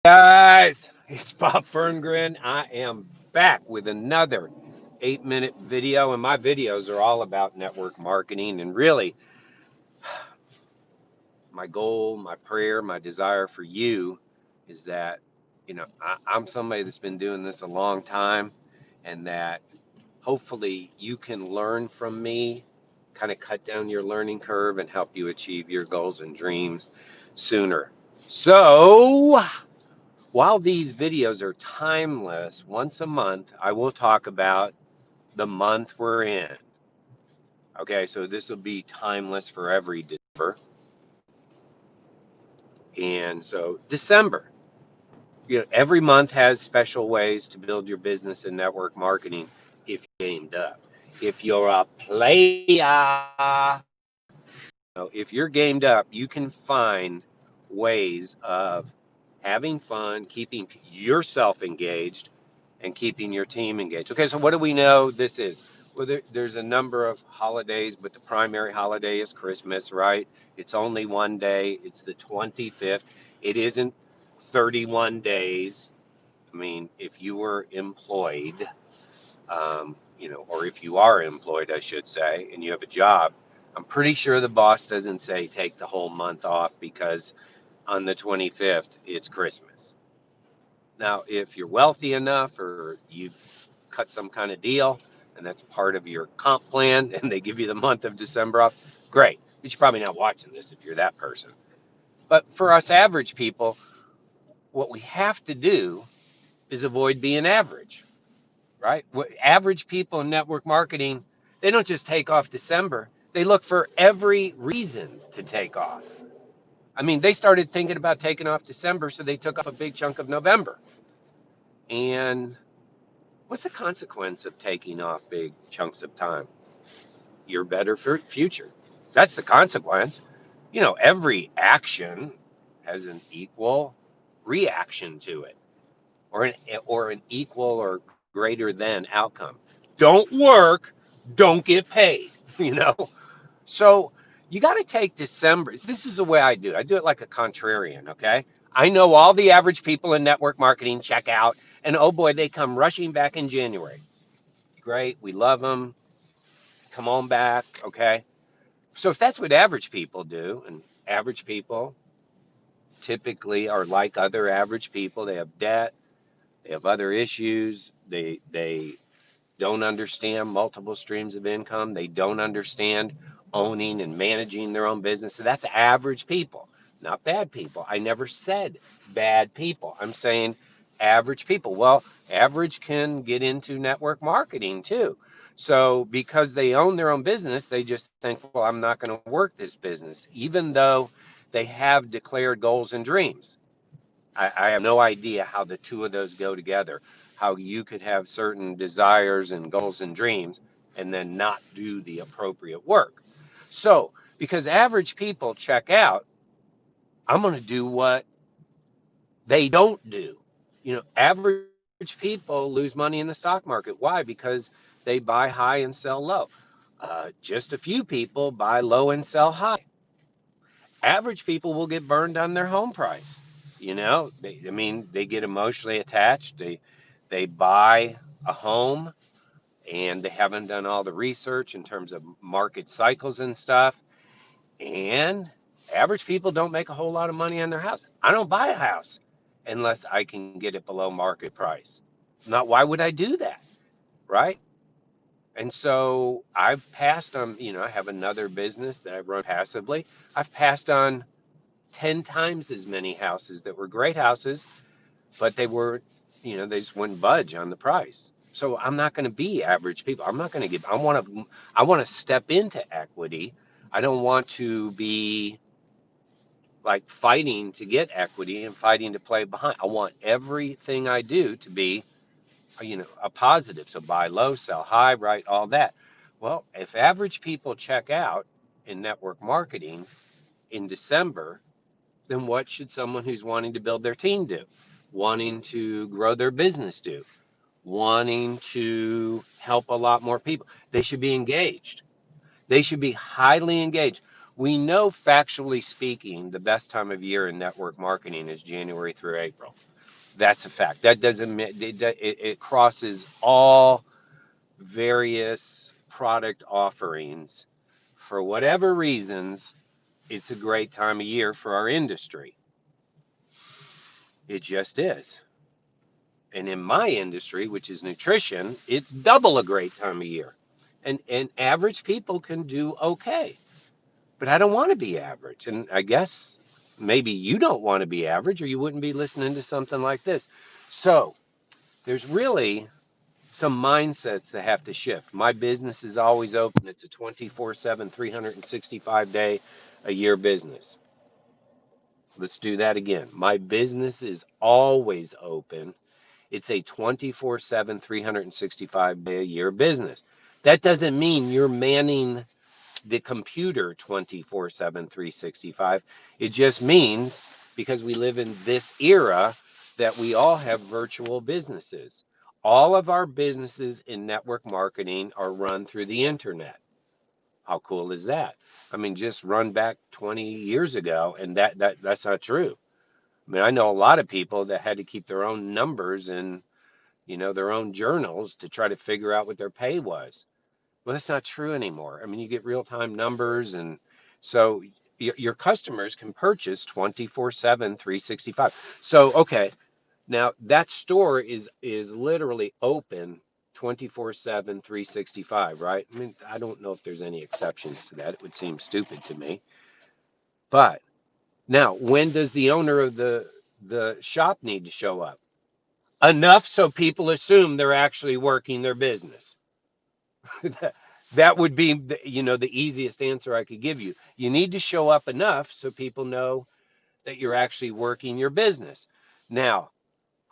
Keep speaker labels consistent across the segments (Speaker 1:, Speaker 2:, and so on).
Speaker 1: Guys, it's Bob Ferngren. I am back with another 8-minute video, and my videos are all about network marketing. And really, my goal, my prayer, my desire for you is that, I'm somebody that's been doing this a long time, and that hopefully you can learn from me, kind of cut down your learning curve, and help you achieve your goals and dreams sooner. So, while these videos are timeless, once a month I will talk about the month we're in. Okay, so this will be timeless for every December. And so December, every month has special ways to build your business and network marketing if you're gamed up. If you're a player, if you're gamed up, you can find ways of having fun, keeping yourself engaged, and keeping your team engaged. Okay, so what do we know this is? Well, there's a number of holidays, but the primary holiday is Christmas, right? It's only one day, it's the 25th. It isn't 31 days. I mean, if you were employed, or if you are employed, I should say, and you have a job, I'm pretty sure the boss doesn't say take the whole month off because on the 25th it's Christmas. Now, if you're wealthy enough or you've cut some kind of deal and that's part of your comp plan and they give you the month of December off, great. But you're probably not watching this if you're that person. But for us average people, what we have to do is avoid being average, right? Average people in network marketing, they don't just take off December, they look for every reason to take off. I mean, they started thinking about taking off December, so they took off a big chunk of November. And what's the consequence of taking off big chunks of time? Your better future. That's the consequence. Every action has an equal reaction to it, or an equal or greater than outcome. Don't work, don't get paid. You know. So you got to take December. This is the way I do. I do it like a contrarian. Okay. I know all the average people in network marketing check out, and oh boy, they come rushing back in January. Great, we love them. Come on back. Okay. So if that's what average people do, and average people typically are like other average people, they have debt, they have other issues, they don't understand multiple streams of income, they don't understand owning and managing their own business. So that's average people, not bad people. I never said bad people. I'm saying average people. Well, average can get into network marketing too. So because they own their own business, they just think, well, I'm not going to work this business, even though they have declared goals and dreams. I have no idea how the two of those go together, how you could have certain desires and goals and dreams and then not do the appropriate work. So, because average people check out, I'm going to do what they don't do. Average people lose money in the stock market. Why? Because they buy high and sell low. Just a few people buy low and sell high. Average people will get burned on their home price. They get emotionally attached. They buy a home and they haven't done all the research in terms of market cycles and stuff. And average people don't make a whole lot of money on their house. I don't buy a house unless I can get it below market price. Not why would I do that? Right? And so I've passed on, I have another business that I run passively. I've passed on 10 times as many houses that were great houses, but they were, they just wouldn't budge on the price. So I'm not going to be average people. I'm not going to give, I want to step into equity. I don't want to be like fighting to get equity and fighting to play behind. I want everything I do to be, a positive. So buy low, sell high, right? All that. Well, if average people check out in network marketing in December, then what should someone who's wanting to build their team do? Wanting to grow their business do? Wanting to help a lot more people? They should be engaged. They should be highly engaged. We know, factually speaking, the best time of year in network marketing is January through April. That's a fact. That doesn't mean it crosses all various product offerings. For whatever reasons, it's a great time of year for our industry. It just is. And in my industry, which is nutrition, it's double a great time of year. And average people can do okay. But I don't want to be average. And I guess maybe you don't want to be average or you wouldn't be listening to something like this. So there's really some mindsets that have to shift. My business is always open. It's a 24/7, 365-day a year business. Let's do that again. My business is always open. It's a 24/7, 365-day a year business. That doesn't mean you're manning the computer 24/7, 365. It just means because we live in this era that we all have virtual businesses. All of our businesses in network marketing are run through the internet. How cool is that? I mean, just run back 20 years ago, and that's not true. I mean, I know a lot of people that had to keep their own numbers and their own journals to try to figure out what their pay was. Well, that's not true anymore. I mean, you get real-time numbers, and so your customers can purchase 24/7, 365. So, okay, now that store is literally open 24/7, 365, right? I mean, I don't know if there's any exceptions to that. It would seem stupid to me. But now, when does the owner of the shop need to show up? Enough so people assume they're actually working their business. That would be the easiest answer I could give you. You need to show up enough so people know that you're actually working your business. Now,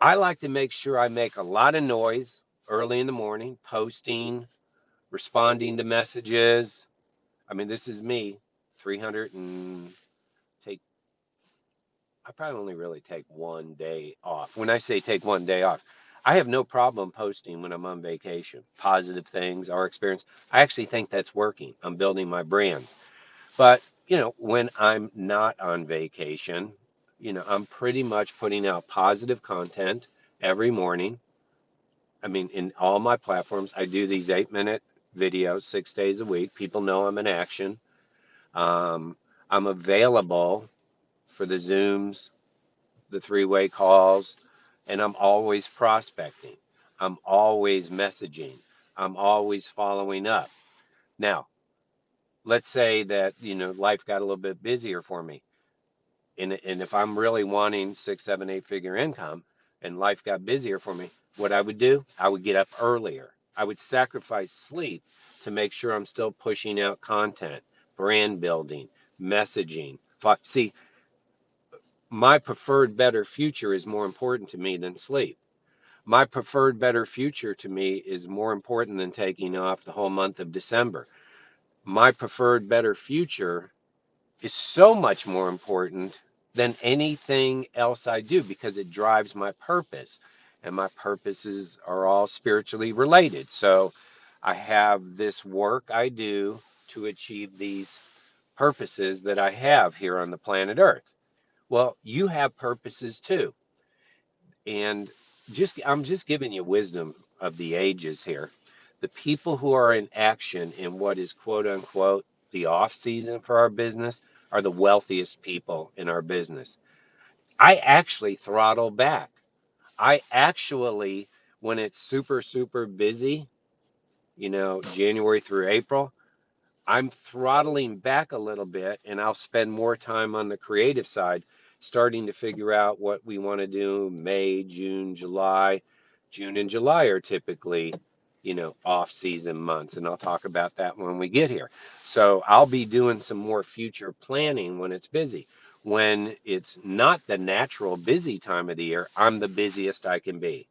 Speaker 1: I like to make sure I make a lot of noise early in the morning, posting, responding to messages. I mean, this is me, 300 and take I probably only really take one day off. When I say take one day off, I have no problem posting when I'm on vacation, positive things, our experience. I actually think that's working. I'm building my brand. But, when I'm not on vacation, I'm pretty much putting out positive content every morning. I mean, in all my platforms, I do these 8-minute videos 6 days a week. People know I'm in action. Um, I'm available for the Zooms, the three-way calls, and I'm always prospecting. I'm always messaging. I'm always following up. Now, let's say that, life got a little bit busier for me. And if I'm really wanting 6, 7, 8 figure income and life got busier for me, what I would do, I would get up earlier. I would sacrifice sleep to make sure I'm still pushing out content, brand building, messaging. See, my preferred better future is more important to me than sleep. My preferred better future to me is more important than taking off the whole month of December. My preferred better future is so much more important than anything else I do because it drives my purpose. And my purposes are all spiritually related. So I have this work I do to achieve these purposes that I have here on the planet Earth. Well, you have purposes too. And I'm just giving you wisdom of the ages here. The people who are in action in what is quote unquote the off season for our business are the wealthiest people in our business. I actually throttle back. I actually, when it's super, super busy, January through April, I'm throttling back a little bit and I'll spend more time on the creative side, starting to figure out what we want to do May, June, July. June and July are typically, off season months. And I'll talk about that when we get here. So I'll be doing some more future planning when it's busy. When it's not the natural busy time of the year, I'm the busiest I can be.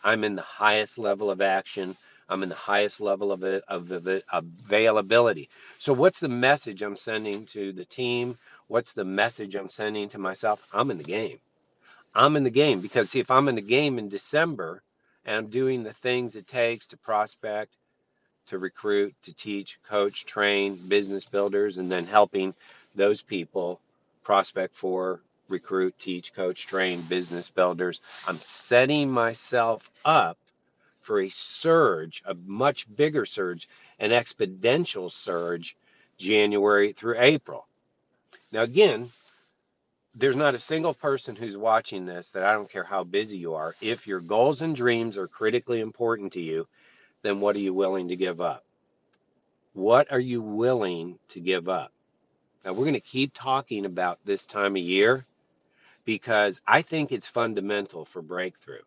Speaker 1: I'm in the highest level of action. I'm in the highest level of availability. So, what's the message I'm sending to the team? What's the message I'm sending to myself? I'm in the game. I'm in the game because, see, if I'm in the game in December and I'm doing the things it takes to prospect, to recruit, to teach, coach, train business builders, and then helping those people prospect for, recruit, teach, coach, train business builders. I'm setting myself up for a surge, a much bigger surge, an exponential surge, January through April. Now, again, there's not a single person who's watching this that I don't care how busy you are. If your goals and dreams are critically important to you, then what are you willing to give up? What are you willing to give up? Now, we're going to keep talking about this time of year because I think it's fundamental for breakthrough.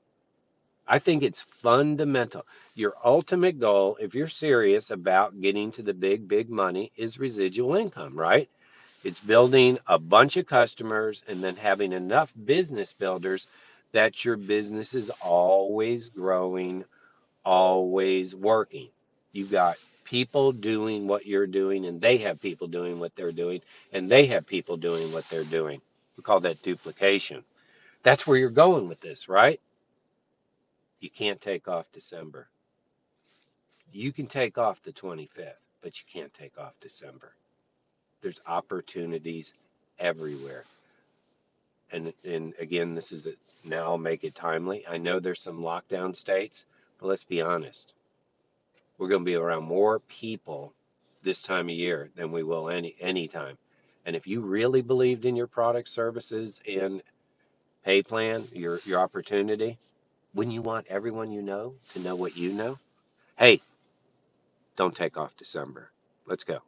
Speaker 1: I think it's fundamental. Your ultimate goal, if you're serious about getting to the big, big money, is residual income, right? It's building a bunch of customers and then having enough business builders that your business is always growing, always working. You've got people doing what you're doing, and they have people doing what they're doing, and they have people doing what they're doing. We call that duplication. That's where you're going with this, right? You can't take off December. You can take off the 25th, but you can't take off December. There's opportunities everywhere. And again, this is it. Now I'll make it timely. I know there's some lockdown states, but let's be honest. We're going to be around more people this time of year than we will any time. And if you really believed in your product, services, and pay plan, your opportunity, wouldn't you want everyone you know to know what you know? Hey, don't take off December. Let's go.